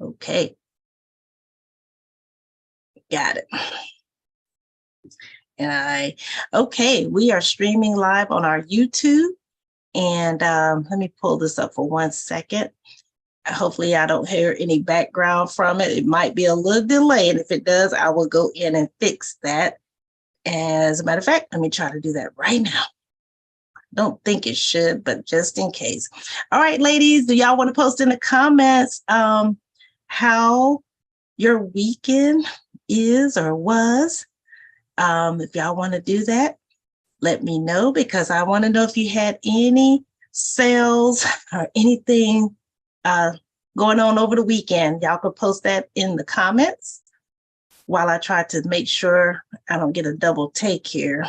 Okay, got it. Okay, we are streaming live on our YouTube. And let me pull this up for 1 second. Hopefully I don't hear any background from it. It might be a little delay. And if it does, I will go in and fix that. As a matter of fact, let me try to do that right now. Don't think it should, but just in case. All right, ladies, do y'all want to post in the comments how your weekend is or was? If y'all want to do that, let me know, because I want to know if you had any sales or anything going on over the weekend. Y'all could post that in the comments while I try to make sure I don't get a double take here.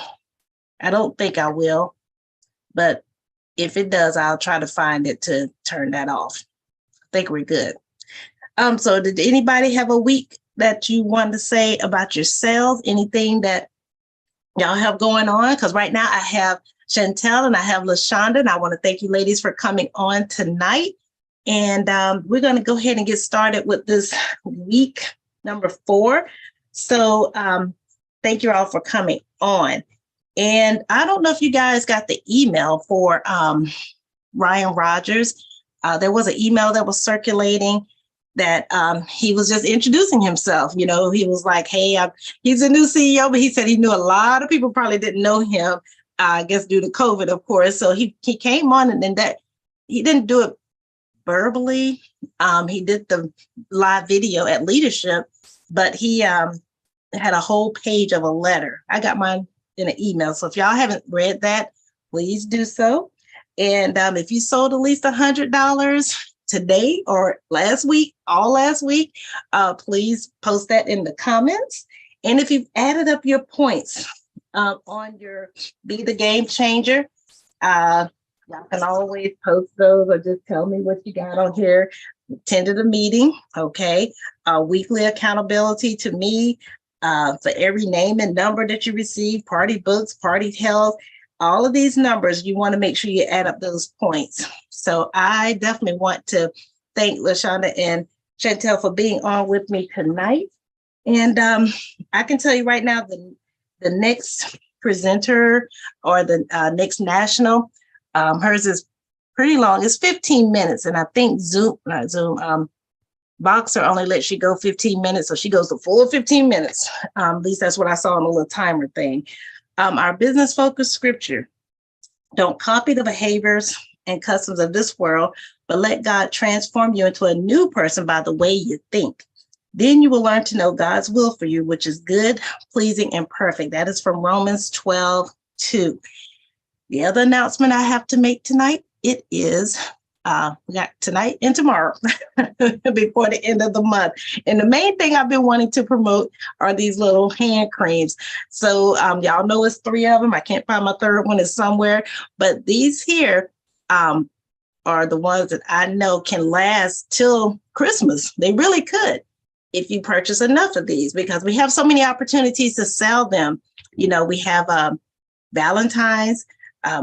I don't think I will, but if it does, I'll try to find it to turn that off. I think we're good. So did anybody have a week that you want to say about your sales? Anything that y'all have going on? Because right now I have Chantel and I have LaShonda, and I want to thank you ladies for coming on tonight. And we're going to go ahead and get started with this week number 4. So thank you all for coming on. And I don't know if you guys got the email for Ryan Rogers. There was an email that was circulating that he was just introducing himself. You know, he was like, hey, he's a new CEO, but he said he knew a lot of people probably didn't know him, I guess due to COVID, of course. So he came on, and then that he didn't do it verbally. He did the live video at Leadership, but he had a whole page of a letter. I got mine in an email. So if y'all haven't read that, please do so. And if you sold at least $100 today or last week, please post that in the comments. And if you've added up your points on your Be the Game Changer, y'all can always post those or just tell me what you got on here. Attended a meeting, okay? Weekly accountability to me for every name and number that you receive, party books, party health, all of these numbers, you want to make sure you add up those points. So I definitely want to thank LaShonda and Chantel for being on with me tonight. And I can tell you right now, the next presenter or the next national, hers is pretty long. It's 15 minutes. And I think Boxer only lets you go 15 minutes. So she goes the full 15 minutes. At least that's what I saw on the little timer thing. Our business focused scripture: don't copy the behaviors and customs of this world, but let God transform you into a new person by the way you think. Then you will learn to know God's will for you, which is good, pleasing, and perfect. That is from Romans 12:2. The other announcement I have to make tonight, it is we got tonight and tomorrow before the end of the month. And the main thing I've been wanting to promote are these little hand creams. So y'all know it's 3 of them. I can't find my third one, is somewhere. But these here are the ones that I know can last till Christmas. They really could if you purchase enough of these, because we have so many opportunities to sell them. You know, we have Valentine's,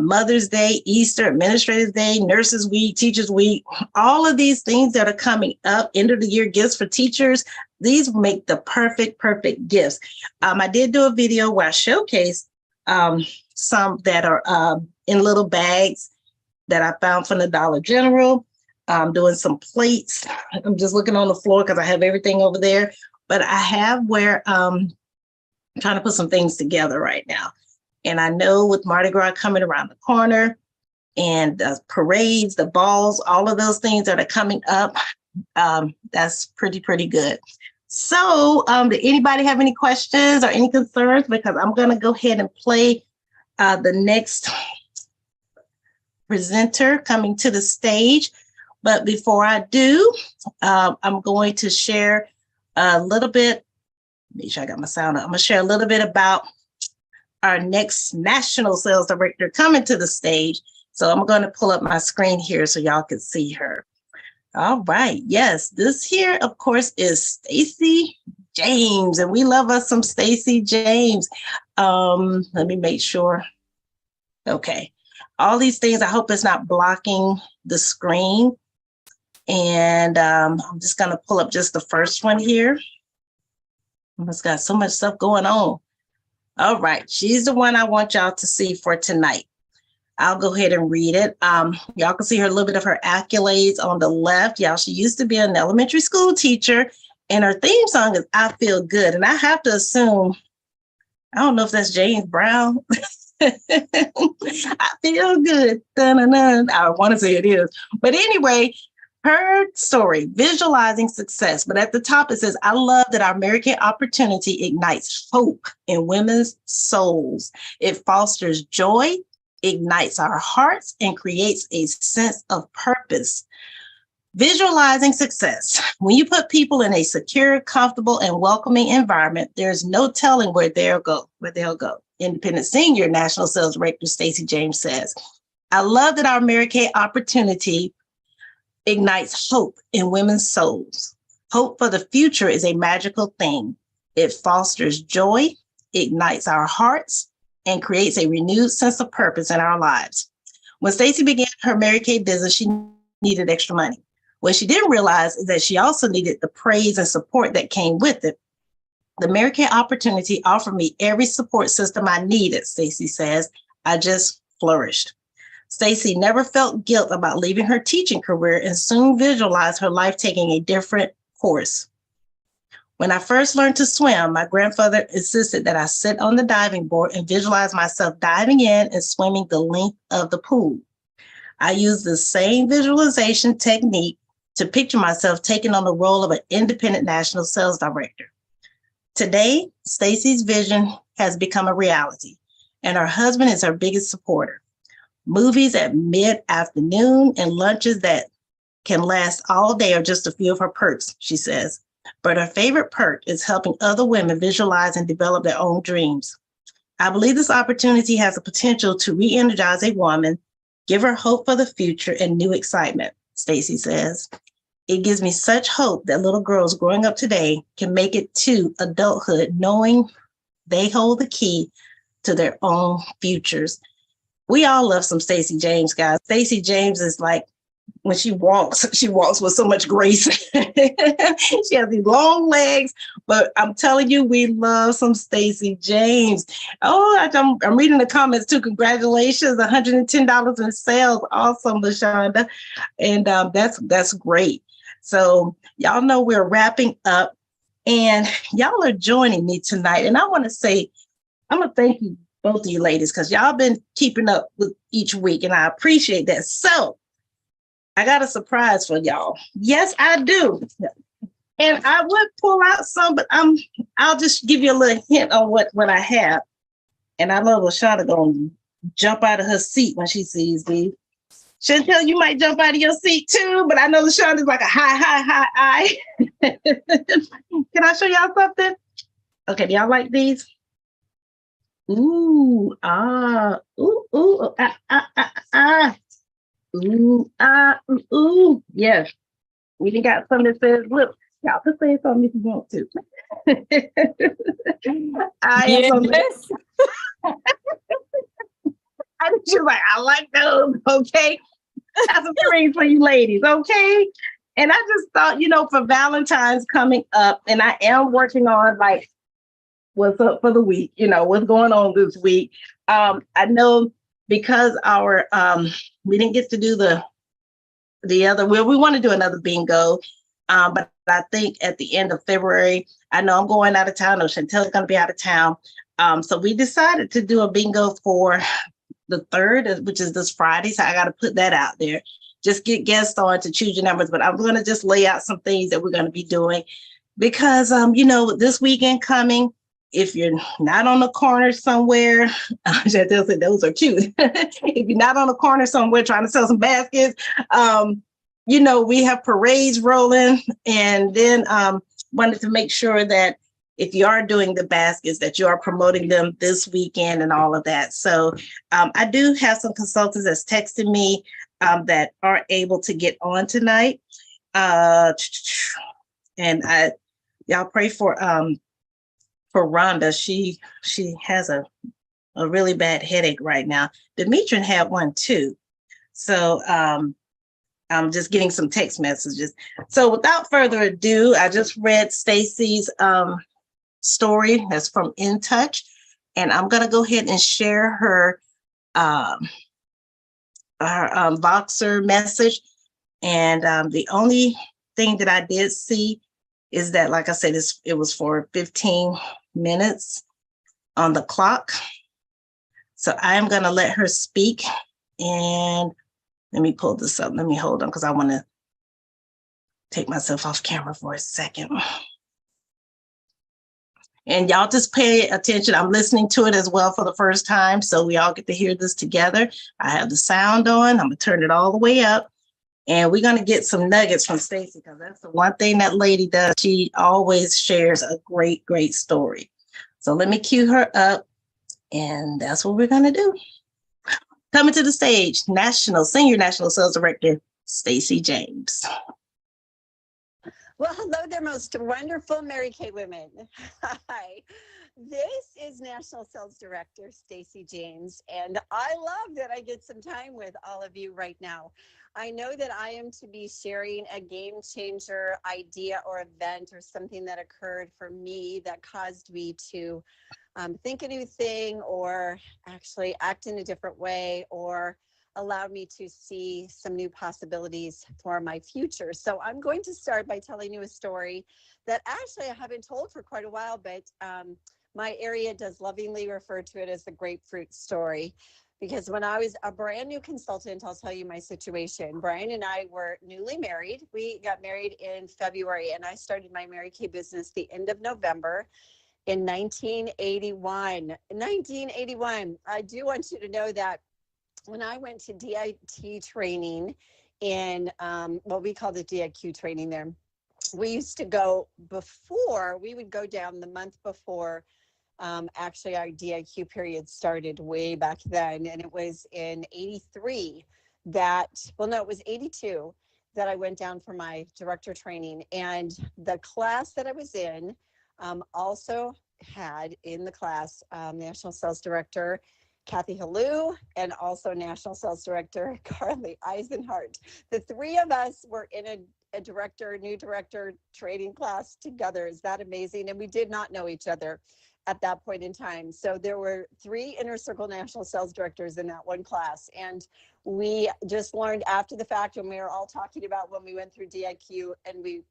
Mother's Day, Easter, Administrative Day, Nurses Week, Teachers Week, all of these things that are coming up, end of the year gifts for teachers. These make the perfect gifts. I did do a video where I showcased some that are in little bags that I found from the Dollar General. Doing some plates. I'm just looking on the floor because I have everything over there, but I have where I'm trying to put some things together right now. And I know with Mardi Gras coming around the corner and the parades, the balls, all of those things that are coming up, that's pretty good. So did anybody have any questions or any concerns? Because I'm going to go ahead and play the next presenter coming to the stage. But before I do, I'm going to share a little bit. Make sure I got my sound up. I'm going to share a little bit about our next national sales director coming to the stage. So I'm going to pull up my screen here so y'all can see her. All right. Yes, this here, of course, is Stacey James, and we love us some Stacey James. Let me make sure. Okay. All these things, I hope it's not blocking the screen. And I'm just going to pull up just the first one here. It's got so much stuff going on. All right. She's the one I want y'all to see for tonight. I'll go ahead and read it. Y'all can see her, a little bit of her accolades on the left. Y'all, she used to be an elementary school teacher, and her theme song is I Feel Good. And I have to assume, I don't know if that's James Brown. I feel good. Dun-dun-dun. I want to say it is. But anyway, her story, visualizing success. But at the top, it says, I love that our American opportunity ignites hope in women's souls. It fosters joy, ignites our hearts, and creates a sense of purpose. Visualizing success. When you put people in a secure, comfortable, and welcoming environment, there's no telling where they'll go. Independent Senior National Sales Director Stacey James says, I love that our American opportunity ignites hope in women's souls. Hope for the future is a magical thing. It fosters joy, ignites our hearts, and creates a renewed sense of purpose in our lives. When Stacey began her Mary Kay business, she needed extra money. What she didn't realize is that she also needed the praise and support that came with it. The Mary Kay opportunity offered me every support system I needed, Stacey says. I just flourished. Stacey never felt guilt about leaving her teaching career and soon visualized her life taking a different course. When I first learned to swim, my grandfather insisted that I sit on the diving board and visualize myself diving in and swimming the length of the pool. I used the same visualization technique to picture myself taking on the role of an independent national sales director. Today, Stacey's vision has become a reality, and her husband is her biggest supporter. Movies at mid-afternoon and lunches that can last all day are just a few of her perks, she says. But her favorite perk is helping other women visualize and develop their own dreams. I believe this opportunity has the potential to re-energize a woman, give her hope for the future and new excitement, Stacey says. It gives me such hope that little girls growing up today can make it to adulthood knowing they hold the key to their own futures. We all love some Stacey James, guys. Stacey James is like, when she walks with so much grace. She has these long legs, but I'm telling you, we love some Stacey James. Oh, I'm reading the comments too. Congratulations, $110 in sales. Awesome, LaShonda. And that's great. So y'all know we're wrapping up and y'all are joining me tonight. And I want to say, I'm going to thank you, both of you ladies, because y'all been keeping up with each week and I appreciate that. So I got a surprise for y'all. Yes, I do. And I would pull out some, but I'll just give you a little hint on what I have. And I know LaShonda gonna jump out of her seat when she sees these. Chantel, you might jump out of your seat too, but I know LaShonda's like a hi. Can I show y'all something? Okay, do y'all like these? Ooh, yes. We done got something that says, look, y'all can say something if you want to. Yes. I'm just like, I like those, okay? That's some rings for you ladies, okay? And I just thought, for Valentine's coming up, and I am working on like what's up for the week, what's going on this week. I know because our we didn't get to do the other, we want to do another bingo, but I think at the end of February, I know I'm going out of town, or Chantel's going to be out of town. So we decided to do a bingo for the 3rd, which is this Friday. So I got to put that out there. Just get guests on to choose your numbers, but I'm going to just lay out some things that we're going to be doing because, this weekend coming, if you're not on the corner somewhere, Chantel said those are cute. If you're not on the corner somewhere trying to sell some baskets, we have parades rolling, and then wanted to make sure that if you are doing the baskets, that you are promoting them this weekend and all of that. So I do have some consultants that's texting me that are able to get on tonight. And y'all pray for Rhonda. She has a really bad headache right now. Demetran had one too. So I'm just getting some text messages. So without further ado, I just read Stacy's story that's from In Touch, and I'm going to go ahead and share her Voxer message. And the only thing that I did see is that, like I said, it was for 15 minutes on the clock. So I am going to let her speak. And let me pull this up. Let me hold on because I want to take myself off camera for a second. And y'all just pay attention. I'm listening to it as well for the first time, so we all get to hear this together. I have the sound on. I'm going to turn it all the way up. And we're going to get some nuggets from Stacy because that's the one thing that lady does. She always shares a great, great story. So let me cue her up, and that's what we're going to do. Coming to the stage, Senior National Sales Director, Stacy James. Well, hello there, most wonderful Mary Kay women. Hi. This is National Sales Director Stacy James, and I love that I get some time with all of you right now. I know that I am to be sharing a game changer idea or event or something that occurred for me that caused me to think a new thing or actually act in a different way or allowed me to see some new possibilities for my future. So I'm going to start by telling you a story that actually I haven't told for quite a while, but my area does lovingly refer to it as the grapefruit story. Because when I was a brand new consultant, I'll tell you my situation. Brian and I were newly married. We got married in February, and I started my Mary Kay business the end of November in 1981. 1981. I do want you to know that when I went to DIT training in what we call the DIQ training there, we used to go before, we would go down the month before actually our DIQ period started way back then. And it was in 83 that, well, no, it was 82 that I went down for my director training. And the class that I was in also had in the class National Sales Director Kathy Halou and also National Sales Director Carly Eisenhart. The three of us were in a new director training class together. Is that amazing? And we did not know each other at that point in time. So there were 3 Inner Circle National Sales Directors in that one class. And we just learned after the fact when we were all talking about when we went through DIQ and we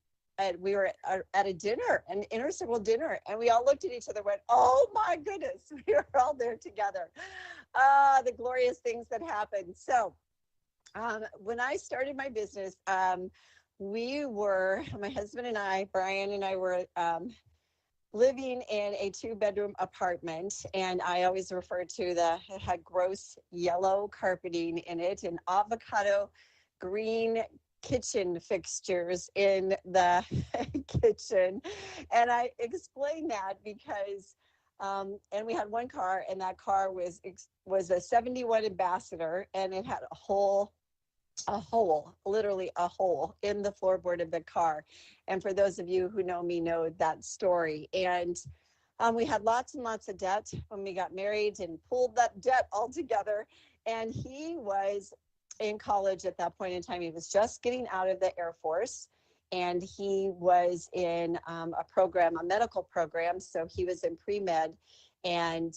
were at a dinner, an Inner Circle dinner, and we all looked at each other and went, oh my goodness, we were all there together. The glorious things that happened. So when I started my business, my husband and I, Brian and I were living in a 2-bedroom apartment, and I always refer to it had gross yellow carpeting in it and avocado green kitchen fixtures in the kitchen. And I explained that because and we had one car, and that car was a 71 Ambassador, and it had a hole, literally a hole in the floorboard of the car. And for those of you who know me know that story. And we had lots and lots of debt when we got married and pulled that debt all together. And he was in college at that point in time. He was just getting out of the Air Force, and he was in a medical program. So he was in pre-med. And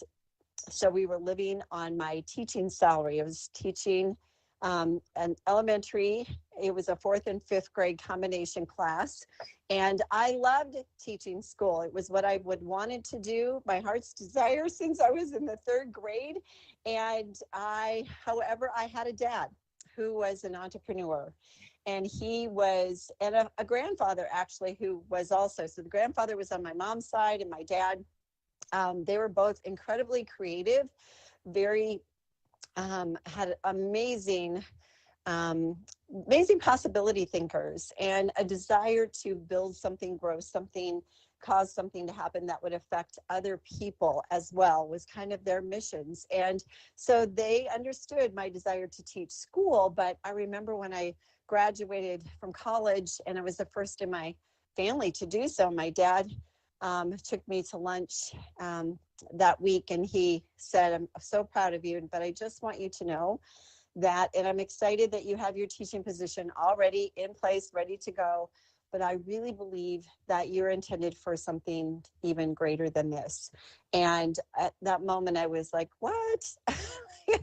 so we were living on my teaching salary. I was teaching an elementary. It was a 4th and 5th grade combination class. And I loved teaching school. It was what I wanted to do, my heart's desire since I was in the 3rd grade. And however, I had a dad who was an entrepreneur. And he was, and a grandfather actually, who was also, so the grandfather was on my mom's side and my dad, they were both incredibly creative, very, had amazing possibility thinkers and a desire to build something, grow something, cause something to happen that would affect other people as well, was kind of their missions. And so they understood my desire to teach school. But I remember when I graduated from college, and I was the first in my family to do so, my dad took me to lunch that week, and he said, I'm so proud of you, but I just want you to know that. And I'm excited that you have your teaching position already in place, ready to go. But I really believe that you're intended for something even greater than this. And at that moment, I was like, what? I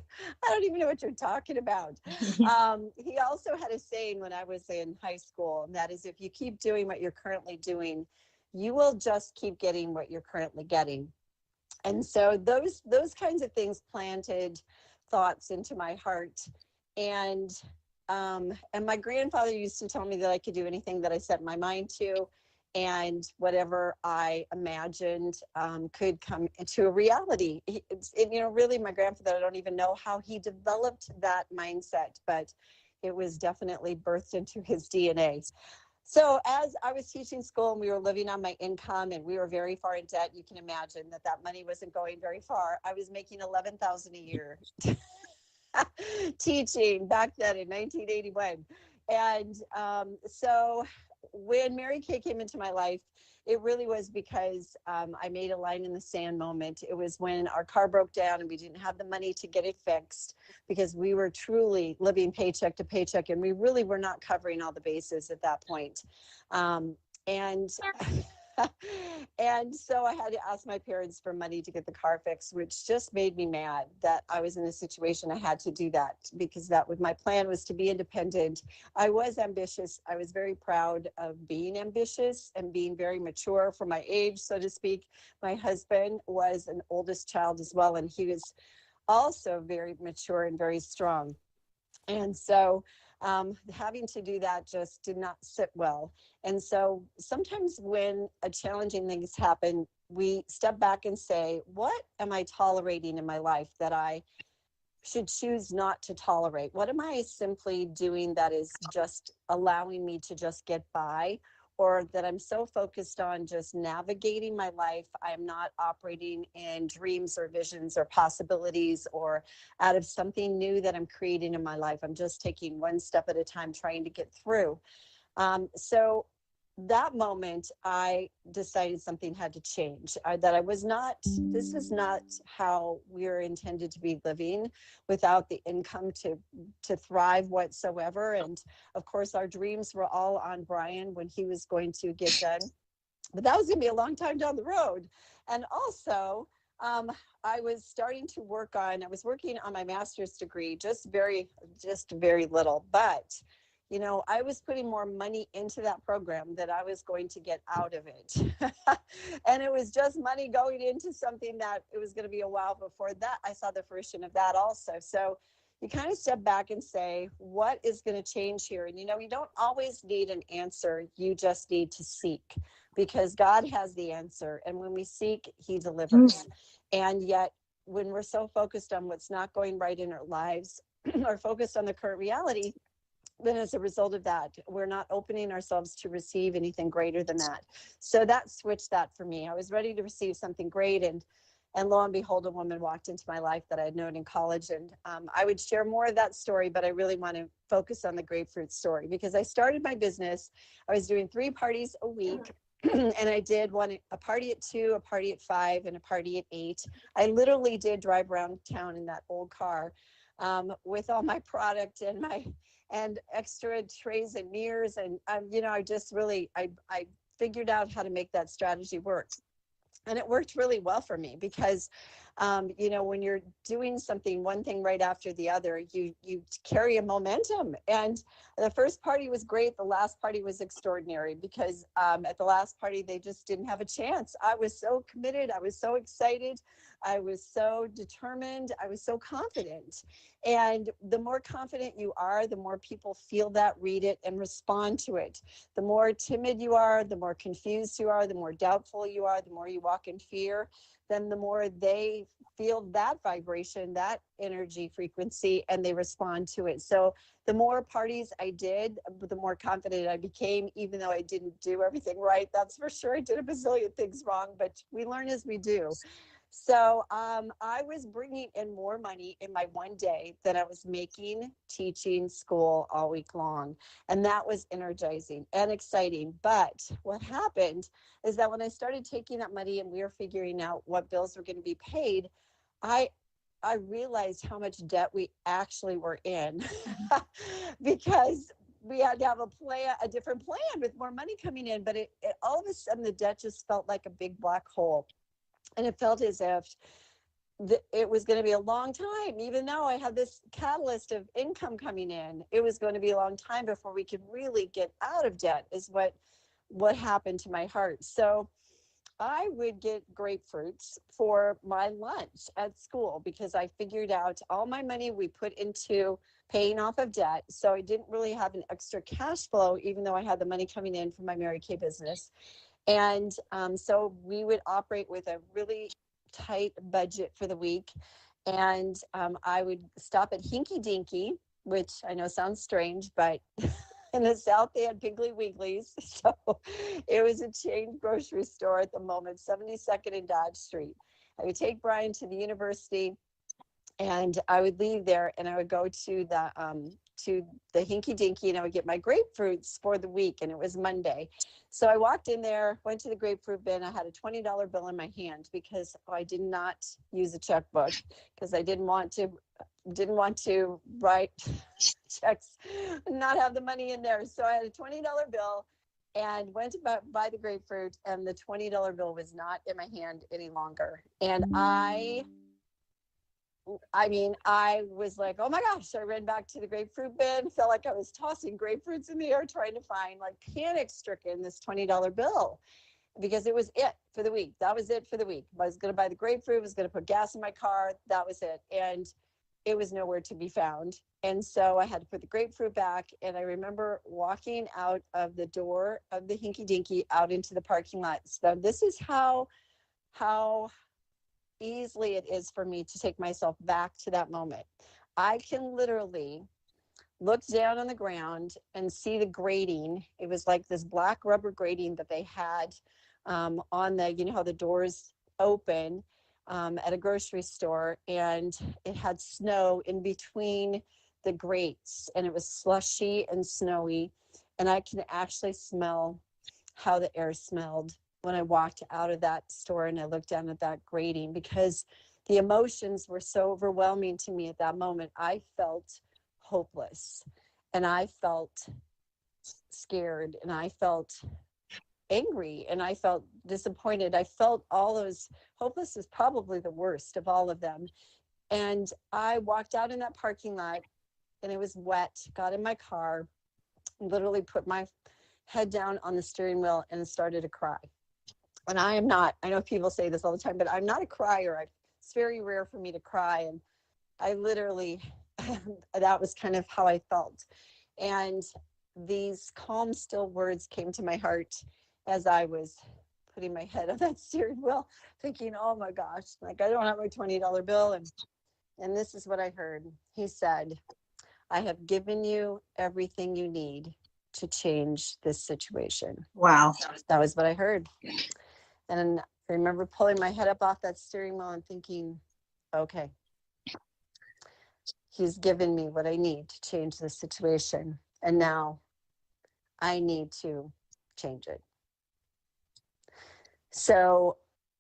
don't even know what you're talking about. He also had a saying when I was in high school, and that is, if you keep doing what you're currently doing, you will just keep getting what you're currently getting. And so those kinds of things planted thoughts into my heart. And my grandfather used to tell me that I could do anything that I set my mind to, and whatever I imagined could come into a reality. Really, my grandfather, I don't even know how he developed that mindset, but it was definitely birthed into his DNA. So as I was teaching school and we were living on my income and we were very far in debt, you can imagine that that money wasn't going very far. I was making $11,000 a year teaching back then in 1981. And so when Mary Kay came into my life, it really was because I made a line in the sand moment. It was when our car broke down and we didn't have the money to get it fixed, because we were truly living paycheck to paycheck and we really were not covering all the bases at that point. And and so I had to ask my parents for money to get the car fixed, which just made me mad that I was in a situation I had to do that, because that was my plan, was to be independent. I was ambitious. I was very proud of being ambitious and being very mature for my age, so to speak. My husband was an oldest child as well, and he was also very mature and very strong. And so having to do that just did not sit well. And so sometimes when a challenging things happen, we step back and say, what am I tolerating in my life that I should choose not to tolerate? What am I simply doing that is just allowing me to just get by? Or that I'm so focused on just navigating my life, I'm not operating in dreams or visions or possibilities or out of something new that I'm creating in my life. I'm just taking one step at a time, trying to get through. So that moment, I decided something had to change, that I was not, this is not how we're intended to be living without the income to thrive whatsoever. And of course, our dreams were all on Brian when he was going to get done, but that was going to be a long time down the road. And also, I was starting to I was working on my master's degree, just very little, but I was putting more money into that program that I was going to get out of it. And it was just money going into something that it was going to be a while before that I saw the fruition of that also. So you kind of step back and say, what is going to change here? And, you don't always need an answer. You just need to seek, because God has the answer. And when we seek, he delivers. And yet, when we're so focused on what's not going right in our lives or focused on the current reality, then as a result of that, we're not opening ourselves to receive anything greater than that. So that switched that for me. I was ready to receive something great. And lo and behold, a woman walked into my life that I had known in college. And I would share more of that story, but I really want to focus on the grapefruit story, because I started my business. I was doing 3 parties a week. And I did a party at 2, a party at 5, and a party at 8. I literally did drive around town in that old car with all my product and extra trays and mirrors. And, I just really, I figured out how to make that strategy work. And it worked really well for me, because, when you're doing one thing right after the other, you carry a momentum. And the first party was great. The last party was extraordinary, because at the last party, they just didn't have a chance. I was so committed. I was so excited. I was so determined. I was so confident. And the more confident you are, the more people feel that, read it, and respond to it. The more timid you are, the more confused you are, the more doubtful you are, the more you walk in fear, then the more they feel that vibration, that energy frequency, and they respond to it. So the more parties I did, the more confident I became, even though I didn't do everything right. That's for sure. I did a bazillion things wrong, but we learn as we do. So I was bringing in more money in my one day than I was making teaching school all week long. And that was energizing and exciting. But what happened is that when I started taking that money and we were figuring out what bills were going to be paid, I I realized how much debt we actually were in because we had to have a different plan with more money coming in. But it all of a sudden, the debt just felt like a big black hole. And it felt as if it was going to be a long time, even though I had this catalyst of income coming in. It was going to be a long time before we could really get out of debt, is what happened to my heart. So I would get grapefruits for my lunch at school because I figured out all my money we put into paying off of debt. So I didn't really have an extra cash flow, even though I had the money coming in from my Mary Kay business. And so we would operate with a really tight budget for the week. And I would stop at Hinky Dinky, which I know sounds strange, but in the South, they had Piggly Wigglies. So it was a chain grocery store at the moment, 72nd and Dodge Street. I would take Brian to the university, and I would leave there and I would go to the Hinky Dinky, and I would get my grapefruits for the week, and it was Monday. So I walked in there, went to the grapefruit bin. I had a $20 bill in my hand because I did not use a checkbook because I didn't want to write checks and not have the money in there. So I had a $20 bill and went to buy the grapefruit, and the $20 bill was not in my hand any longer. And I was like, oh my gosh, I ran back to the grapefruit bin, felt like I was tossing grapefruits in the air, trying to find, like, panic stricken, this $20 bill, because it was it for the week. That was it for the week. I was going to buy the grapefruit, was going to put gas in my car. That was it. And it was nowhere to be found. And so I had to put the grapefruit back. And I remember walking out of the door of the Hinky Dinky out into the parking lot. So this is how easily it is for me to take myself back to that moment. I can literally look down on the ground and see the grating. It was like this black rubber grating that they had on the, you know how the doors open at a grocery store, and it had snow in between the grates, and it was slushy and snowy, and I can actually smell how the air smelled when I walked out of that store and I looked down at that grating, because the emotions were so overwhelming to me at that moment. I felt hopeless, and I felt scared, and I felt angry, and I felt disappointed. I felt all those. Hopeless is probably the worst of all of them. And I walked out in that parking lot, and it was wet, got in my car, literally put my head down on the steering wheel and started to cry. And I know people say this all the time, but I'm not a crier. It's very rare for me to cry. And I literally, that was kind of how I felt. And these calm, still words came to my heart as I was putting my head on that steering wheel, thinking, oh my gosh, like, I don't have my $20 bill. And this is what I heard. He said, I have given you everything you need to change this situation. Wow. That was what I heard. And I remember pulling my head up off that steering wheel and thinking, okay, he's given me what I need to change this situation. And now I need to change it. So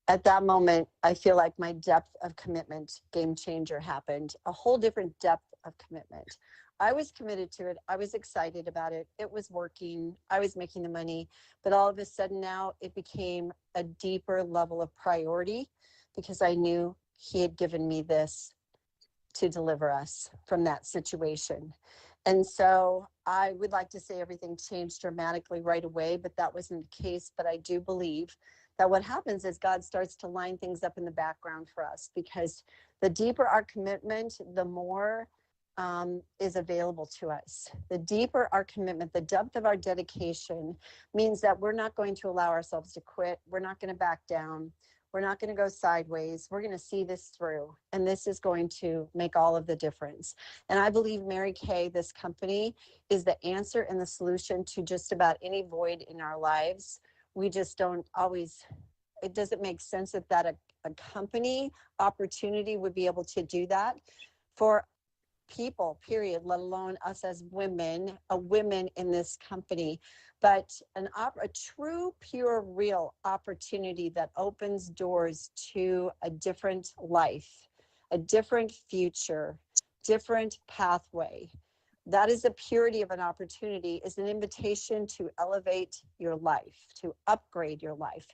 at that moment, I feel like my depth of commitment game changer happened, a whole different depth of commitment. I was committed to it. I was excited about it. It was working. I was making the money. But all of a sudden now it became a deeper level of priority, because I knew he had given me this to deliver us from that situation. And so I would like to say everything changed dramatically right away, but that wasn't the case. But I do believe that what happens is God starts to line things up in the background for us, because the deeper our commitment, the more is available to us. The deeper our commitment, the depth of our dedication means that we're not going to allow ourselves to quit. We're not going to back down. We're not going to go sideways. We're going to see this through. And this is going to make all of the difference. And I believe Mary Kay, this company, is the answer and the solution to just about any void in our lives. We just don't always, it doesn't make sense that a company opportunity would be able to do that for people, period, let alone us as women, women in this company. But a true, pure, real opportunity that opens doors to a different life, a different future, different pathway. That is the purity of an opportunity, is an invitation to elevate your life, to upgrade your life.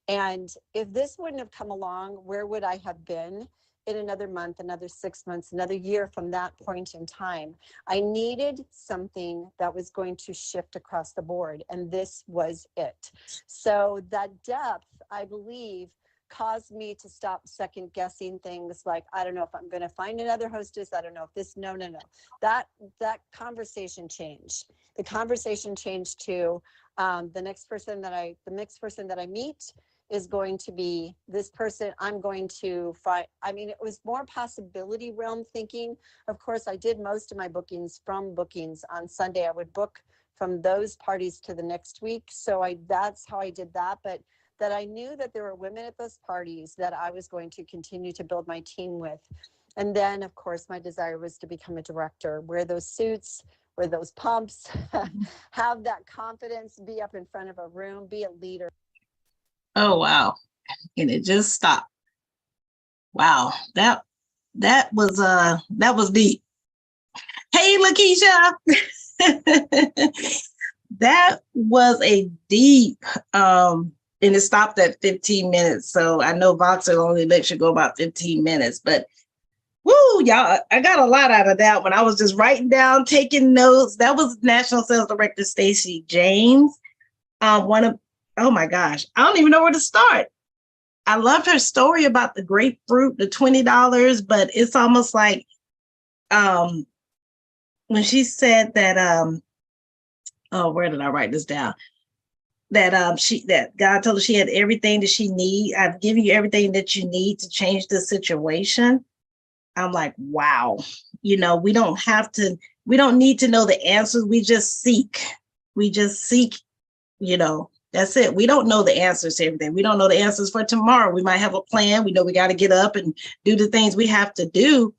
And if this wouldn't have come along, where would I have been in another month, another 6 months, another year from that point in time? I needed something that was going to shift across the board, and this was it. So that depth, I believe, caused me to stop second guessing things like, I don't know if I'm going to find another hostess. I don't know if this, no. That conversation changed. The conversation changed to the next person that I meet is going to be this person. I'm going to find, I mean, it was more possibility realm thinking. Of course, I did most of my bookings from bookings on Sunday. I would book from those parties to the next week. So that's how I did that. But that I knew that there were women at those parties that I was going to continue to build my team with. And then, of course, my desire was to become a director, wear those suits, wear those pumps, have that confidence, be up in front of a room, be a leader. Oh, wow. And it just stopped. Wow. That was deep. Hey, Lakeisha. That was a deep, and it stopped at 15 minutes. So I know Voxer only lets you go about 15 minutes, but woo, y'all, I got a lot out of that when I was just writing down, taking notes. That was National Sales Director Stacey James. Oh my gosh, I don't even know where to start. I loved her story about the grapefruit, the $20, but it's almost like when she said that, oh, where did I write this down? That that God told her she had everything that she need. I've given you everything that you need to change the situation. I'm like, wow, we don't need to know the answers. We just seek. That's it. We don't know the answers to everything. We don't know the answers for tomorrow. We might have a plan. We know we got to get up and do the things we have to do,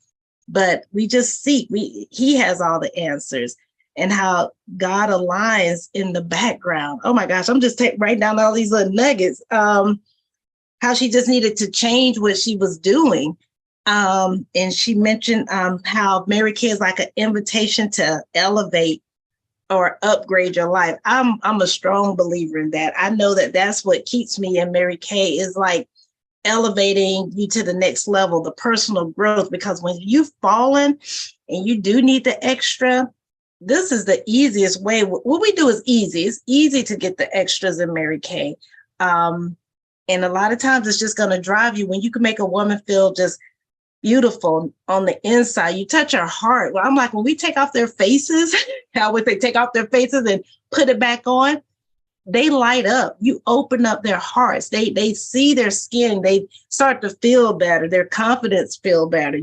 but we just seek. He has all the answers, and how God aligns in the background. Oh my gosh, I'm just writing down all these little nuggets. How she just needed to change what she was doing. And she mentioned how Mary Kay is like an invitation to elevate or upgrade your life. I'm a strong believer in that. I know that that's what keeps me in Mary Kay, is like elevating you to the next level, the personal growth, because when you've fallen and you do need the extra, this is the easiest way. What we do is easy. It's easy to get the extras in Mary Kay. And a lot of times it's just going to drive you when you can make a woman feel just beautiful on the inside. You touch her heart. Well, I'm like, when we take off their faces, how would they take off their faces and put it back on? They light up. You open up their hearts. They see their skin. They start to feel better. Their confidence feel better.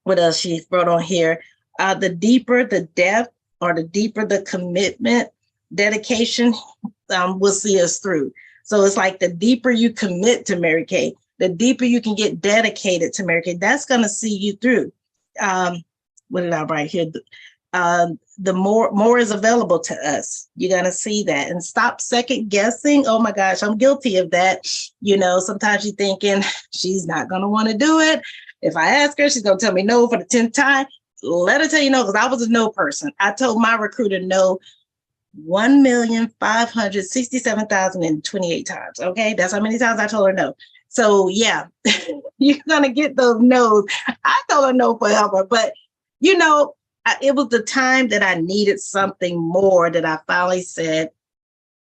What else she wrote on here? The deeper the depth, or the deeper the commitment, dedication will see us through. So it's like the deeper you commit to Mary Kay, the deeper you can get dedicated to Mary Kay, that's going to see you through. What did I write here? The more is available to us. You're going to see that, and stop second guessing. Oh my gosh, I'm guilty of that. Sometimes you're thinking she's not going to want to do it. If I ask her, she's going to tell me no for the 10th time. Let her tell you no, because I was a no person. I told my recruiter no 1,567,028 times. Okay, that's how many times I told her no. So yeah, you're gonna get those no's. I told her no forever, but it was the time that I needed something more that I finally said,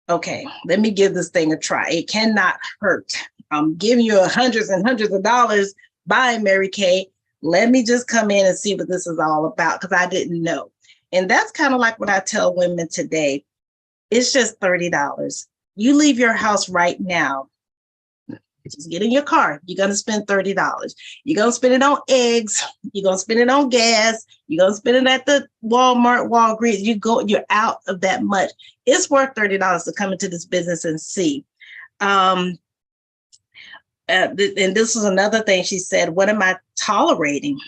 okay, let me give this thing a try. It cannot hurt. I'm giving you hundreds and hundreds of dollars buying Mary Kay. Let me just come in and see what this is all about, because I didn't know. And that's kind of like what I tell women today. It's just $30. You leave your house right now. Just get in your car. You're going to spend $30. You're going to spend it on eggs. You're going to spend it on gas. You're going to spend it at the Walmart, Walgreens. You're out of that much. It's worth $30 to come into this business and see. And this was another thing she said, what am I tolerating?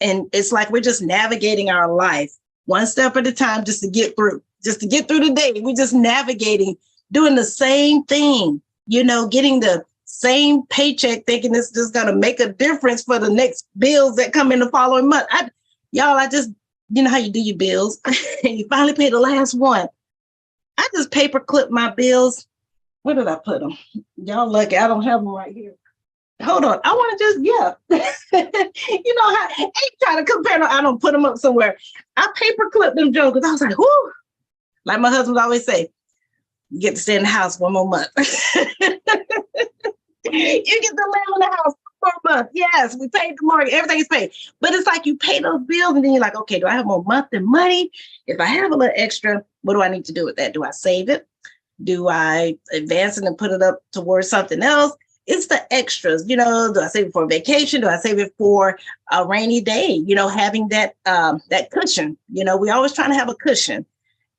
And it's like we're just navigating our life one step at a time just to get through the day. We're just navigating, doing the same thing, getting the same paycheck thinking it's just going to make a difference for the next bills that come in the following month. I just, you know how you do your bills and you finally pay the last one. I just paper clip my bills. Where did I put them? Y'all lucky I don't have them right here. Hold on. I want to just, you know how, I ain't trying to compare them. I don't put them up somewhere. I paper clipped them jokers. I was like, whoo. Like my husband always say, you get to stay in the house one more month. You get to live in the house one more month. Yes, we paid the mortgage. Everything is paid. But it's like you pay those bills and then you're like, okay, do I have more month than money? If I have a little extra, what do I need to do with that? Do I save it? Do I advance it and put it up towards something else? It's the extras, do I save it for vacation? Do I save it for a rainy day? Having that cushion. We always trying to have a cushion.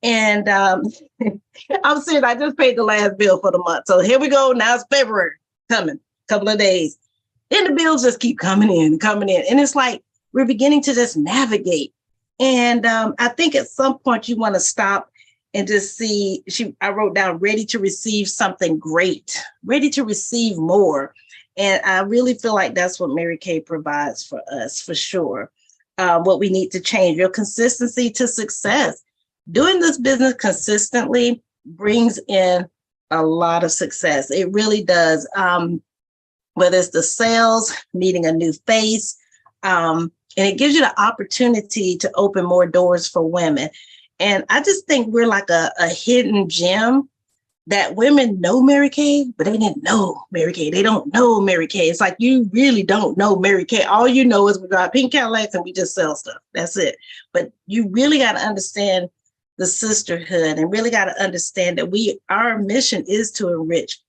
And I'm serious. I just paid the last bill for the month. So here we go. Now it's February coming, couple of days. And the bills just keep coming in. And it's like we're beginning to just navigate. And I think at some point you want to stop and just see, I wrote down ready to receive something great, ready to receive more. And I really feel like that's what Mary Kay provides for us, for sure. What we need to change, your consistency to success. Doing this business consistently brings in a lot of success. It really does. Whether it's the sales, meeting a new face, and it gives you the opportunity to open more doors for women. And I just think we're like a hidden gem that women know Mary Kay, but they didn't know Mary Kay. They don't know Mary Kay. It's like you really don't know Mary Kay. All you know is we drive pink Cadillacs and we just sell stuff. That's it. But you really got to understand the sisterhood and really got to understand that our mission is to enrich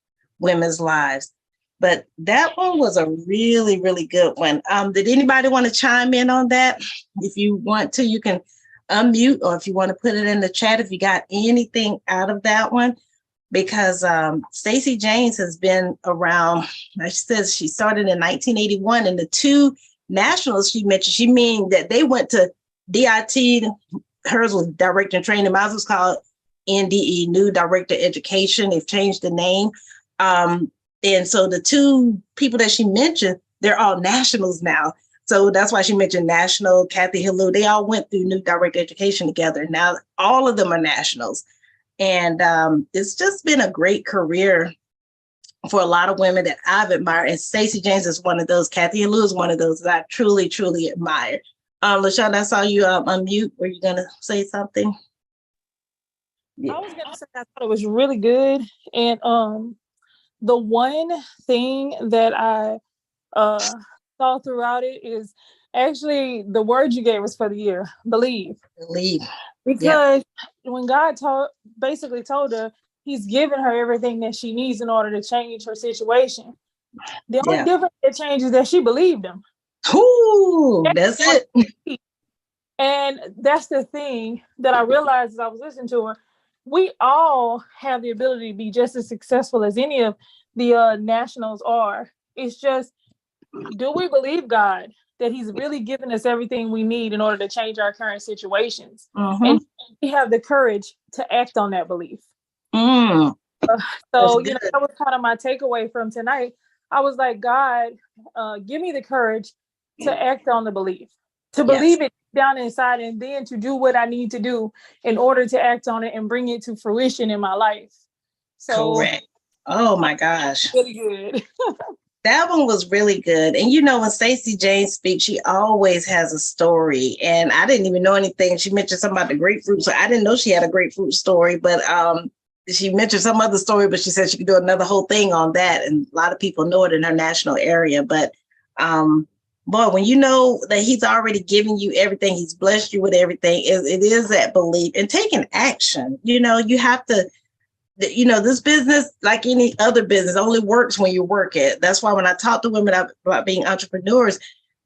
women's lives. But that one was a really, really good one. Did anybody want to chime in on that? If you want to, you can unmute, or if you want to put it in the chat, if you got anything out of that one, because Stacey Janes has been around. She says she started in 1981, and the two nationals she mentioned, she mean that they went to DIT. Hers was Director in Training. Mine was called NDE, New Director Education. They've changed the name. And so the two people that she mentioned, they're all nationals now. So that's why she mentioned national. Kathy Hillou, they all went through New Direct Education together. Now all of them are nationals. And it's just been a great career for a lot of women that I've admired. And Stacey Janes is one of those. Kathy Hillou is one of those that I truly, truly admire. LaShawn, I saw you unmute. Were you going to say something? Yeah. I was going to say I thought it was really good. And the one thing that I saw throughout it is actually the word you gave us for the year, believe. Believe. Because when God basically told her he's given her everything that she needs in order to change her situation. The only difference that changes is that she believed him. Ooh, that's it. And that's the thing that I realized as I was listening to her. We all have the ability to be just as successful as any of the nationals are. It's just, do we believe God that he's really given us everything we need in order to change our current situations? Mm-hmm. And we have the courage to act on that belief. So, that was kind of my takeaway from tonight. I was like, God, give me the courage to act on the belief, to believe it down inside, and then to do what I need to do in order to act on it and bring it to fruition in my life. So, correct. Oh my gosh. Really good. That one was really good. And when Stacey Janes speaks, she always has a story. And I didn't even know anything. She mentioned something about the grapefruit. So I didn't know she had a grapefruit story, but she mentioned some other story, but she said she could do another whole thing on that. And a lot of people know it in her national area. But boy, when you know that he's already given you everything, he's blessed you with everything, it is that belief and taking action. You have to, this business, like any other business, only works when you work it. That's why when I talk to women about being entrepreneurs,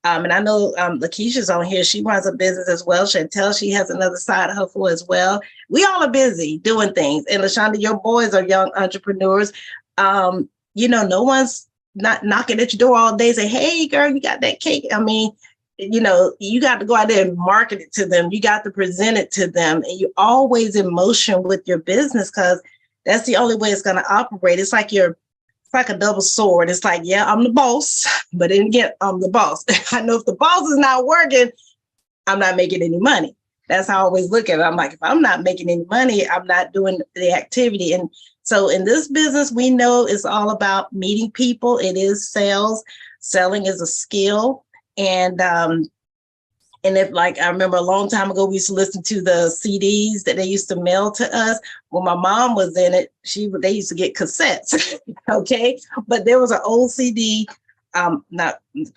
and I know Lakeisha's on here, she runs a business as well. Chantel, she has another side hustle as well. We all are busy doing things. And LaShonda, your boys are young entrepreneurs. No one's not knocking at your door all day, say, hey, girl, you got that cake. I mean, you got to go out there and market it to them. You got to present it to them. And you're always in motion with your business because that's the only way it's going to operate. It's like like a double sword. It's like, yeah, I'm the boss, but then again, I'm the boss. I know if the boss is not working, I'm not making any money. That's how I always look at it. I'm like, if I'm not making any money, I'm not doing the activity. And so in this business, we know it's all about meeting people. It is sales. Selling is a skill. And if, like, I remember a long time ago, we used to listen to the CDs that they used to mail to us. When my mom was in it, they used to get cassettes, okay? But there was an old CD, can't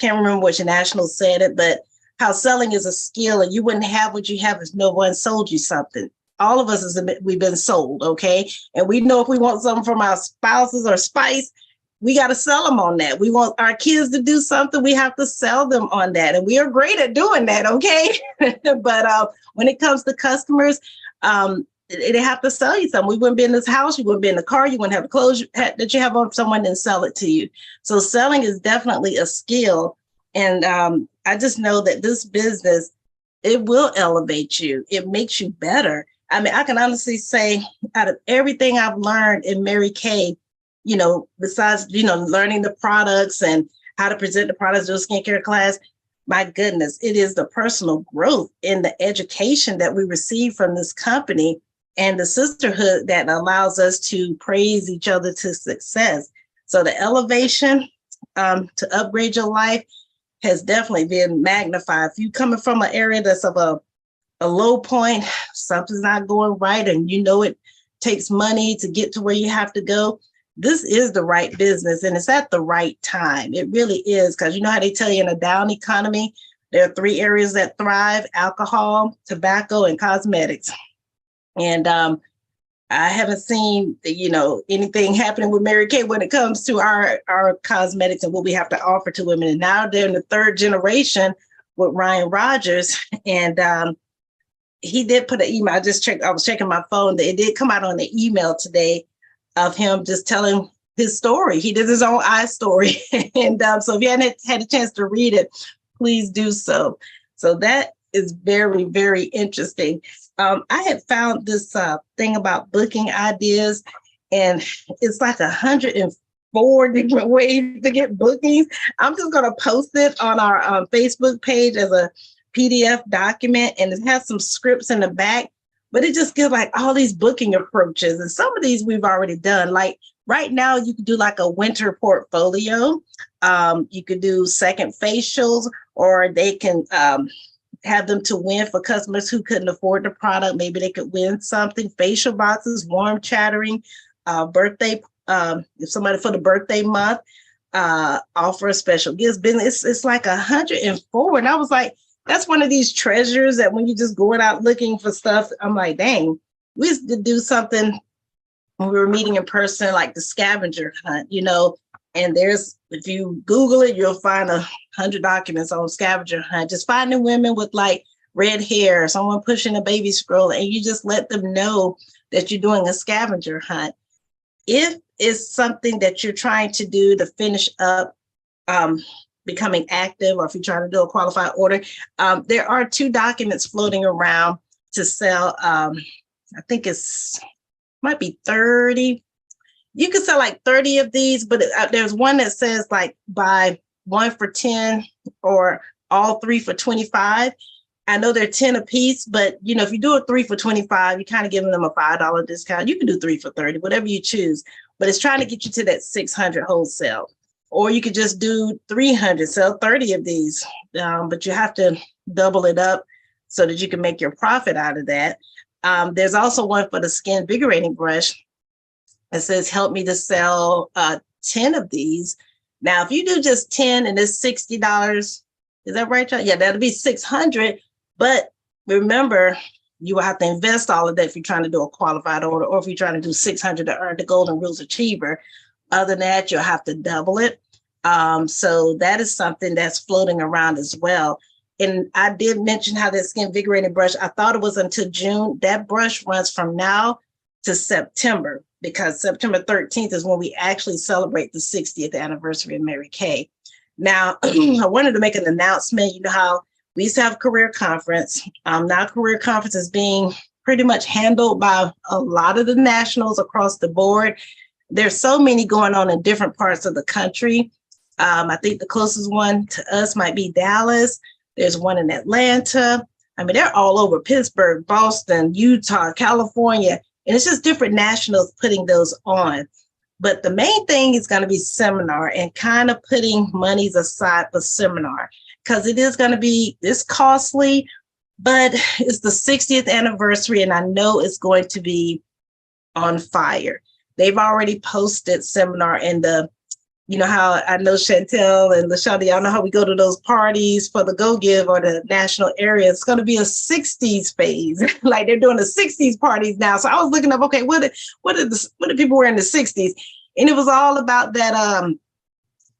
remember which national said it, but how selling is a skill, and you wouldn't have what you have if no one sold you something. All of us, we've been sold, okay? And we know if we want something from our spouses or spice, we got to sell them on that. We want our kids to do something, we have to sell them on that. And we are great at doing that, okay? But when it comes to customers, they have to sell you something. We wouldn't be in this house, you wouldn't be in the car, you wouldn't have the clothes that you have on someone and sell it to you. So selling is definitely a skill. And I just know that this business, it will elevate you. It makes you better. I mean, I can honestly say out of everything I've learned in Mary Kay, besides, learning the products and how to present the products to a skincare class, my goodness, it is the personal growth in the education that we receive from this company and the sisterhood that allows us to praise each other to success. So the elevation to upgrade your life has definitely been magnified. If you're coming from an area that's of a low point, something's not going right, and it takes money to get to where you have to go, this is the right business, and it's at the right time. It really is, because you know how they tell you in a down economy, there are 3 areas that thrive: alcohol, tobacco, and cosmetics. And I haven't seen, anything happening with Mary Kay when it comes to our cosmetics and what we have to offer to women. And now they're in the 3rd generation with Ryan Rogers. And he did put an email. I was checking my phone. It did come out on the email today of him just telling his story. He did his own story. And so if you hadn't had a chance to read it, please do so. So that is very, very interesting. I had found this thing about booking ideas, and it's like 104 different ways to get bookings. I'm just going to post it on our Facebook page as a PDF document, and it has some scripts in the back, but it just gives like all these booking approaches. And some of these we've already done. Like right now, you could do like a winter portfolio. You could do second facials, or they can have them to win for customers who couldn't afford the product. Maybe they could win something. Facial boxes, warm chattering, birthday, if somebody for the birthday month, offer a special gift. It's like 104. And I was like, that's one of these treasures that when you're just going out looking for stuff, I'm like, dang, we used to do something when we were meeting in person, like the scavenger hunt, and if you Google it, you'll find 100 documents on scavenger hunt, just finding women with like red hair, someone pushing a baby stroller, and you just let them know that you're doing a scavenger hunt. If it's something that you're trying to do to finish up becoming active, or if you're trying to do a qualified order, there are 2 documents floating around to sell. I think might be 30. You can sell like 30 of these, but there's one that says like buy 1 for 10 or all 3 for 25. I know they're 10 a piece, but if you do a 3 for 25, you're kind of giving them a $5 discount. You can do 3 for 30, whatever you choose, but it's trying to get you to that 600 wholesale. Or you could just do 300, sell 30 of these, but you have to double it up so that you can make your profit out of that. There's also one for the skin invigorating brush. It says, help me to sell 10 of these. Now, if you do just 10 and it's $60, is that right, John? Yeah, that'll be $600. But remember, you will have to invest all of that if you're trying to do a qualified order, or if you're trying to do $600 to earn the Golden Rules Achiever. Other than that, you'll have to double it. So that is something that's floating around as well. And I did mention how that skin invigorating brush, I thought it was until June. That brush runs from now to September, because September 13th is when we actually celebrate the 60th anniversary of Mary Kay. Now, I wanted to make an announcement. You know how we used to have a career conference. Now career conference is being pretty much handled by a lot of the nationals across the board. there's so many going on in different parts of the country. I think the closest one to us might be Dallas. There's one in Atlanta. I mean, they're all over Pittsburgh, Boston, Utah, California, and it's just different nationals putting those on. But the main thing is going to be seminar and kind of putting monies aside for seminar because it is going to be this costly, but it's the 60th anniversary and I know it's going to be on fire. They've already posted seminar in the, you know how I know Chantel and LaShonda, y'all know how we go to those parties for the Go Give or the national area. It's going to be a 60s phase. Like they're doing the 60s parties now. So I was looking up, okay, what did people wear in the 60s? And it was all about that,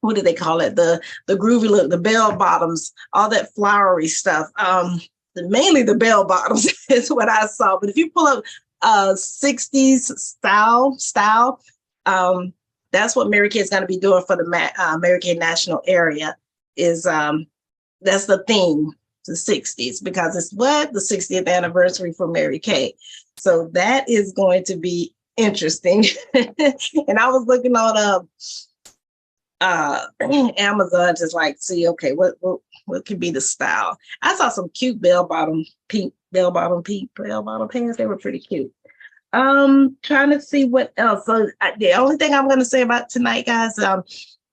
what do they call it? The groovy look, the bell bottoms, all that flowery stuff. Mainly the bell bottoms is what I saw. But if you pull up 60s style, that's what Mary Kay is going to be doing for the Mary Kay national area is that's the theme, the 60s, because it's what the 60th anniversary for Mary Kay. So that is going to be interesting. And I was looking on Amazon, just like see, okay, what could be the style? I saw some cute pink bell bottom pants. They were pretty cute. Trying to see what else. So the only thing I'm going to say about tonight, guys,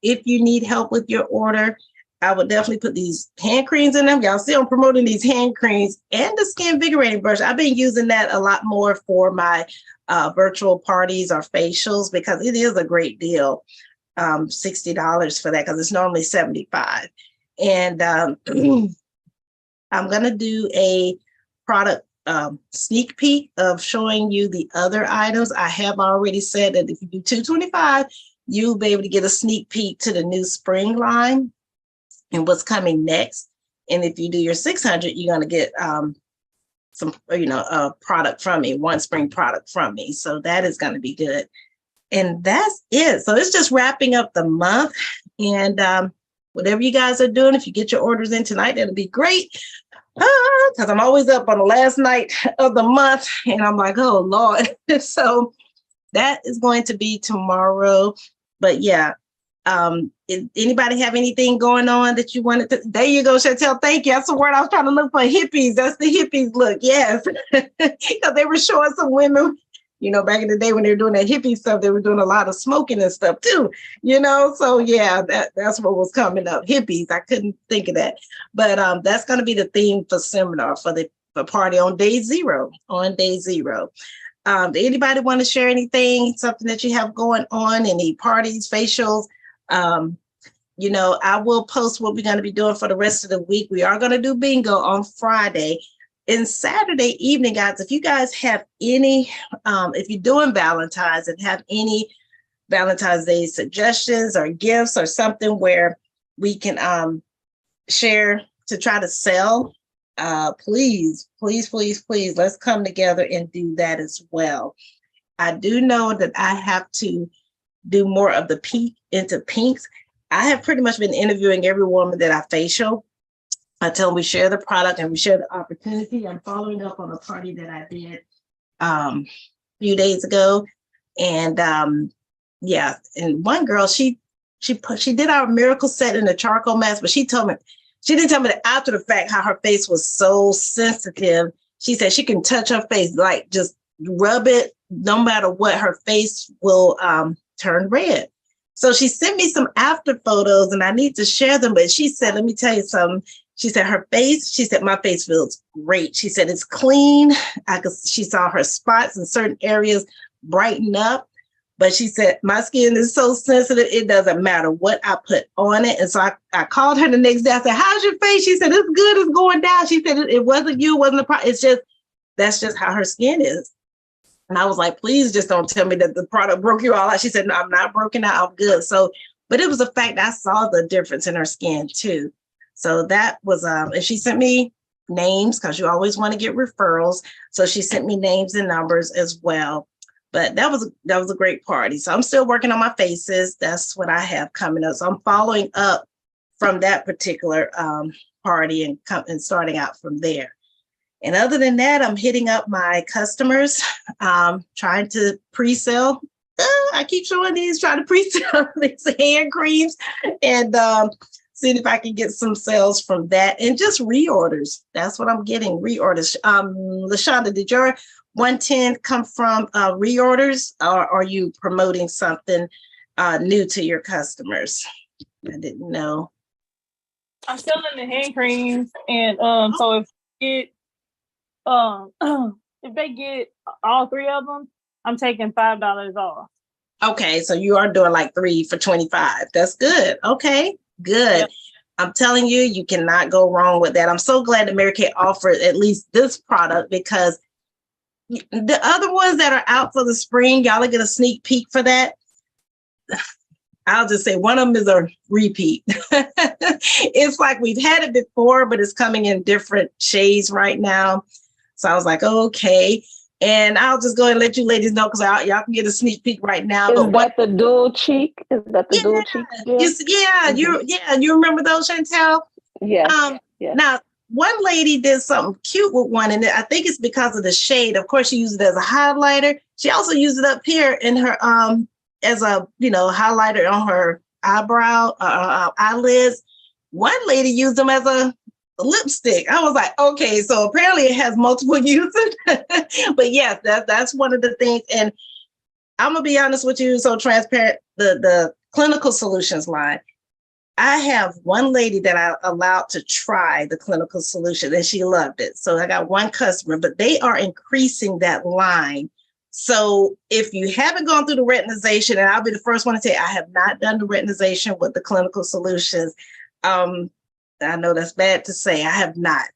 if you need help with your order, I would definitely put these hand creams in them. Y'all see I'm promoting these hand creams and the skin invigorating brush. I've been using that a lot more for my virtual parties or facials because it is a great deal. $60 for that because it's normally $75. And I'm going to do a product sneak peek of showing you the other items. I have already said that if you do $225, you'll be able to get a sneak peek to the new spring line and what's coming next. And if you do your $600, you're going to get some, a product from me, one spring product from me. So that is going to be good. And that's it. So it's just wrapping up the month. And whatever you guys are doing, if you get your orders in tonight, that'll be great. Because I'm always up on the last night of the month and I'm like, oh Lord. So that is going to be tomorrow. But yeah, anybody have anything going on that you wanted to? There you go, Chantel. Thank you. That's the word I was trying to look for. Hippies. That's the hippies look. Yes. Because they were showing some women, back in the day when they were doing that hippie stuff, they were doing a lot of smoking and stuff too, So yeah, that's what was coming up. Hippies. I couldn't think of that. But that's going to be the theme for seminar for the party on day zero. Do anybody want to share anything, something that you have going on, any parties, facials? I will post what we're going to be doing for the rest of the week. We are going to do bingo on Friday. And Saturday evening, guys, if you guys have any, if you're doing Valentine's and have any Valentine's Day suggestions or gifts or something where we can share to try to sell, please, let's come together and do that as well. I do know that I have to do more of the peek into pinks. I have pretty much been interviewing every woman that I facial. I tell them we share the product and we share the opportunity. I'm following up on a party that I did a few days ago. And and one girl, she did our miracle set in the charcoal mask, but she didn't tell me that after the fact how her face was so sensitive. She said she can touch her face, like just rub it, no matter what, her face will turn red. So she sent me some after photos and I need to share them. But she said, let me tell you something. She said my face feels great. She said it's clean. She saw her spots in certain areas brighten up. But she said, my skin is so sensitive, it doesn't matter what I put on it. And so I called her the next day. I said, how's your face? She said, it's good, it's going down. She said, it wasn't you, it wasn't the problem. That's just how her skin is. And I was like, please just don't tell me that the product broke you all out. She said, no, I'm not broken out, I'm good. So, but it was a fact I saw the difference in her skin too. So that was, and she sent me names because you always want to get referrals. So she sent me names and numbers as well. But that was a great party. So I'm still working on my faces. That's what I have coming up. So I'm following up from that particular party and starting out from there. And other than that, I'm hitting up my customers, trying to pre-sell I keep showing these, trying to pre-sell these hand creams and seeing if I can get some sales from that and just reorders. That's what I'm getting, reorders. LaShonda, did your 110 come from reorders, or are you promoting something new to your customers? I didn't know. I'm selling the hand creams, and so if they get all 3 of them, I'm taking $5 off. Okay, so you are doing like 3 for $25. That's good. Okay, good. Yep. I'm telling you, you cannot go wrong with that. I'm so glad that Mary Kay offered at least this product, because the other ones that are out for the spring, y'all will get a sneak peek for that. I'll just say one of them is a repeat. It's like we've had it before, but it's coming in different shades right now. So I was like, okay. And I'll just go ahead and let you ladies know, because y'all can get a sneak peek right now. Is that the dual cheek? Is that the dual cheek? You remember those, Chantel? Yeah. Now, one lady did something cute with one, and I think it's because of the shade. Of course, she used it as a highlighter. She also used it up here in her as a highlighter on her eyebrow, eyelids. One lady used them as a lipstick. I was like, okay, so apparently it has multiple uses. But yes, that's one of the things. And I'm gonna be honest with you, so transparent. The Clinical Solutions line, I have one lady that I allowed to try the Clinical Solution, and she loved it. So I got one customer, but they are increasing that line. So if you haven't gone through the retinization, and I'll be the first one to say I have not done the retinization with the Clinical Solutions. I know that's bad to say, I have not,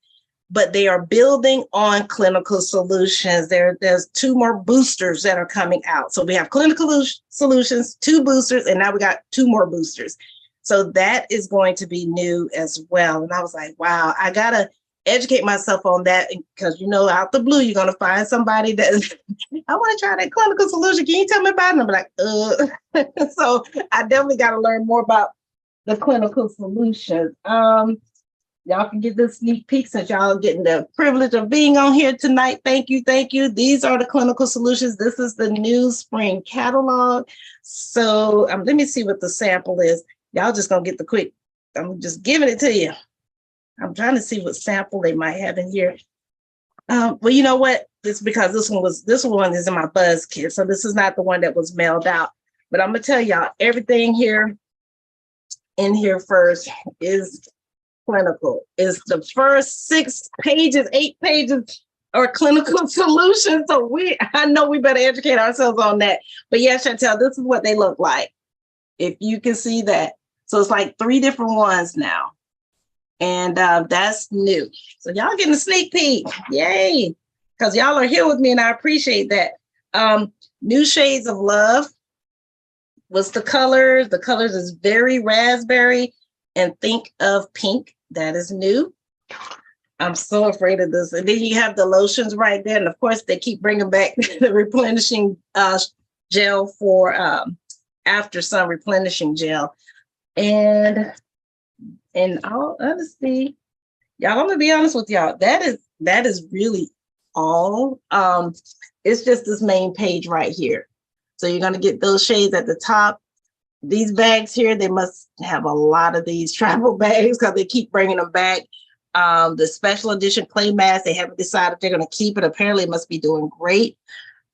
but they are building on Clinical Solutions. There's 2 more boosters that are coming out. So we have Clinical Solutions, 2 boosters, and now we got 2 more boosters. So that is going to be new as well. And I was like, wow, I gotta educate myself on that, because out the blue, you're gonna find somebody that I want to try that Clinical Solution. Can you tell me about it? And I'm like, So I definitely got to learn more about the Clinical Solutions. Y'all can get this sneak peek since y'all are getting the privilege of being on here tonight. Thank you. These are the Clinical Solutions. This is the new spring catalog. So let me see what the sample is. Y'all just gonna get the quick. I'm just giving it to you. I'm trying to see what sample they might have in here. Well, you know what? It's because this one is in my buzz kit. So this is not the one that was mailed out. But I'm gonna tell y'all, everything here in here first is clinical. Is the first 6 pages, 8 pages are Clinical Solutions. So I know we better educate ourselves on that. But yeah, Chantel, this is what they look like. If you can see that. So it's like 3 different ones now. And that's new. So y'all getting a sneak peek. Yay. Because y'all are here with me, and I appreciate that. New Shades of Love. What's the colors? The colors is Very Raspberry and Think of Pink. That is new. I'm so afraid of this. And then you have the lotions right there. And of course, they keep bringing back the replenishing gel for After Sun replenishing gel. And in all honesty, y'all, I'm gonna be honest with y'all. That is really all. It's just this main page right here. So you're gonna get those shades at the top. These bags here, they must have a lot of these travel bags because they keep bringing them back. The special edition clay mask, they haven't decided if they're gonna keep it. Apparently, it must be doing great.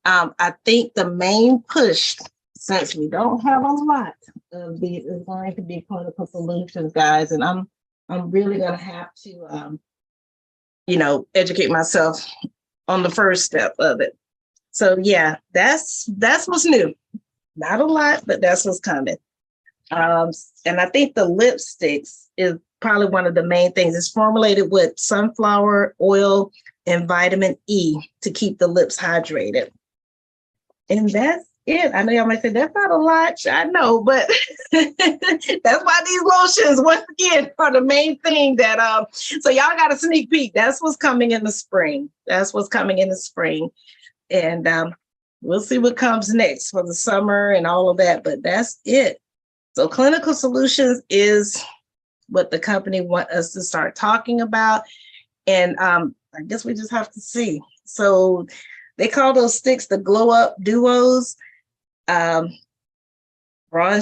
I think the main push, since we don't have a lot of these, is going to be Clinical Solutions, guys. And I'm really gonna have to educate myself on the first step of it. So yeah, that's what's new. Not a lot, but that's what's coming. And I think the lipsticks is probably one of the main things. It's formulated with sunflower oil and vitamin E to keep the lips hydrated. And that's it. I know y'all might say that's not a lot. I know, but that's why these lotions, once again, are the main thing that so y'all got a sneak peek. That's what's coming in the spring. And we'll see what comes next for the summer and all of that, but that's it. So Clinical Solutions is what the company want us to start talking about. And I guess we just have to see. So they call those sticks the Glow Up Duos. bronze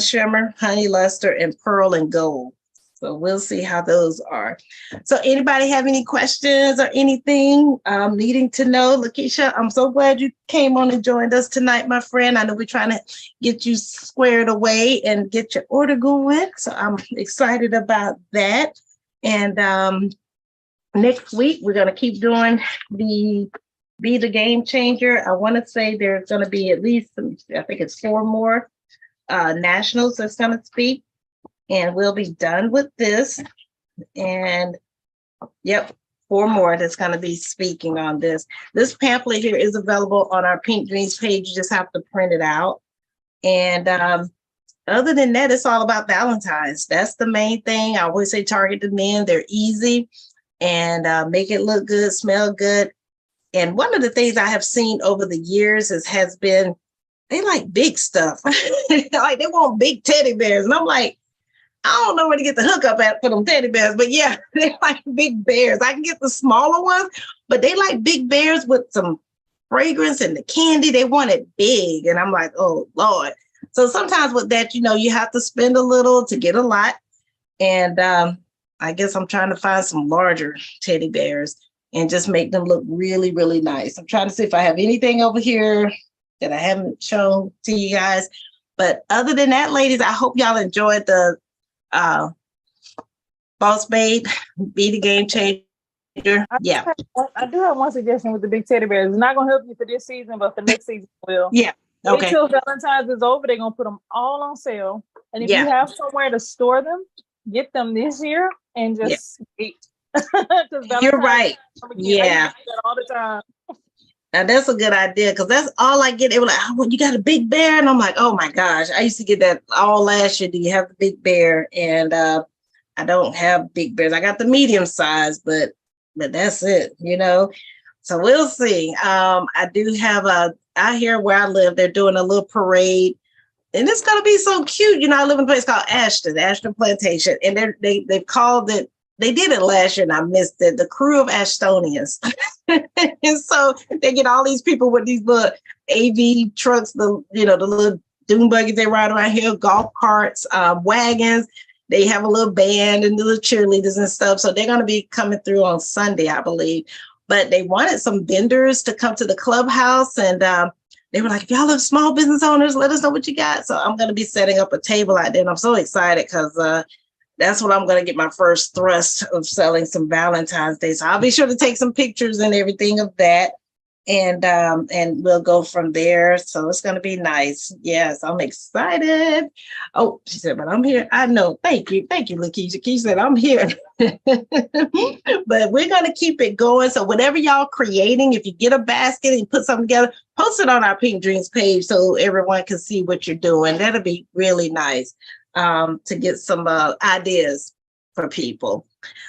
shimmer, honey luster, and pearl and gold. So we'll see how those are. So anybody have any questions or anything needing to know? Lakeisha, I'm so glad you came on and joined us tonight, my friend. I know we're trying to get you squared away and get your order going. So I'm excited about that. And next week, we're going to keep doing the Be the Game Changer. I want to say there's going to be at least, I think it's 4 more nationals that's going to speak. And we'll be done with this. And yep, 4 more that's going to be speaking on this. This pamphlet here is available on our Pink Dreams page. You just have to print it out. And other than that, it's all about Valentine's. That's the main thing. I always say target the men. They're easy and make it look good, smell good. And one of the things I have seen over the years has been they like big stuff. Like they want big teddy bears. And I'm like, I don't know where to get the hookup at for them teddy bears, but yeah, they like big bears. I can get the smaller ones, but they like big bears with some fragrance and the candy. They want it big. And I'm like, oh, Lord. So sometimes with that, you have to spend a little to get a lot. And I guess I'm trying to find some larger teddy bears and just make them look really, really nice. I'm trying to see if I have anything over here that I haven't shown to you guys. But other than that, ladies, I hope y'all enjoyed the Boss Babe, Be the Game Changer. Yeah. I do have one suggestion with the big teddy bears. It's not going to help you for this season, but for next season it will. Yeah. Okay. Until Valentine's is over, they're going to put them all on sale. And if you have somewhere to store them, get them this year and just wait. You're right. Yeah. All the time. Now that's a good idea because that's all I get. They were like, oh, you got a big bear? And I'm like, oh my gosh, I used to get that all last year. Do you have the big bear? And I don't have big bears. I got the medium size, but that's it, So we'll see. I do have out here where I live, they're doing a little parade. And it's gonna be so cute. I live in a place called Ashton Plantation. And they've called it, they did it last year and I missed it, the Crew of Ashtonians. And so they get all these people with these little AV trucks, the little dune buggies they ride around here, golf carts, wagons. They have a little band and the little cheerleaders and stuff. So they're going to be coming through on Sunday, I believe. But they wanted some vendors to come to the clubhouse. And they were like, if y'all are small business owners, let us know what you got. So I'm going to be setting up a table out there. And I'm so excited because that's what I'm going to get my first thrust of selling some Valentine's Day. So I'll be sure to take some pictures and everything of that. And we'll go from there. So it's going to be nice. Yes, I'm excited. Oh, she said, but I'm here. I know. Thank you. Thank you, Lakeisha. Keisha said, I'm here. But we're going to keep it going. So whatever y'all creating, if you get a basket and put something together, post it on our Pink Dreams page so everyone can see what you're doing. That'll be really nice to get some ideas for people.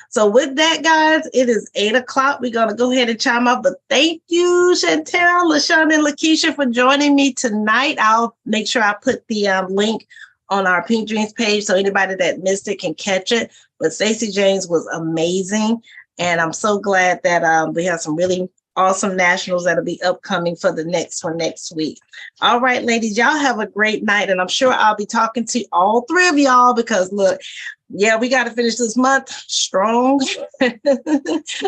So with that, guys, it is 8:00. We're going to go ahead and chime up. But thank you, Chantel, LaShawn, and Lakeisha for joining me tonight. I'll make sure I put the link on our Pink Dreams page so anybody that missed it can catch it. But Stacey James was amazing. And I'm so glad that we have some really awesome nationals that'll be upcoming for the next one next week. All right, ladies, y'all have a great night. And I'm sure I'll be talking to all 3 of y'all because look, yeah, we got to finish this month strong.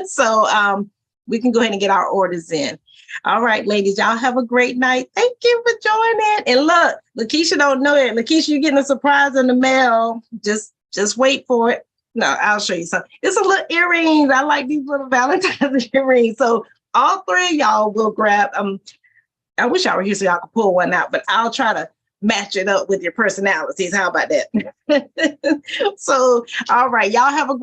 So we can go ahead and get our orders in. All right, ladies, y'all have a great night. Thank you for joining. And look, Lakeisha don't know it. Lakeisha, you're getting a surprise in the mail. Just wait for it. No, I'll show you something. It's a little earrings. I like these little Valentine's earrings. So all 3 of y'all will grab. I wish y'all were here so y'all could pull one out, but I'll try to match it up with your personalities. How about that? So, all right, y'all have a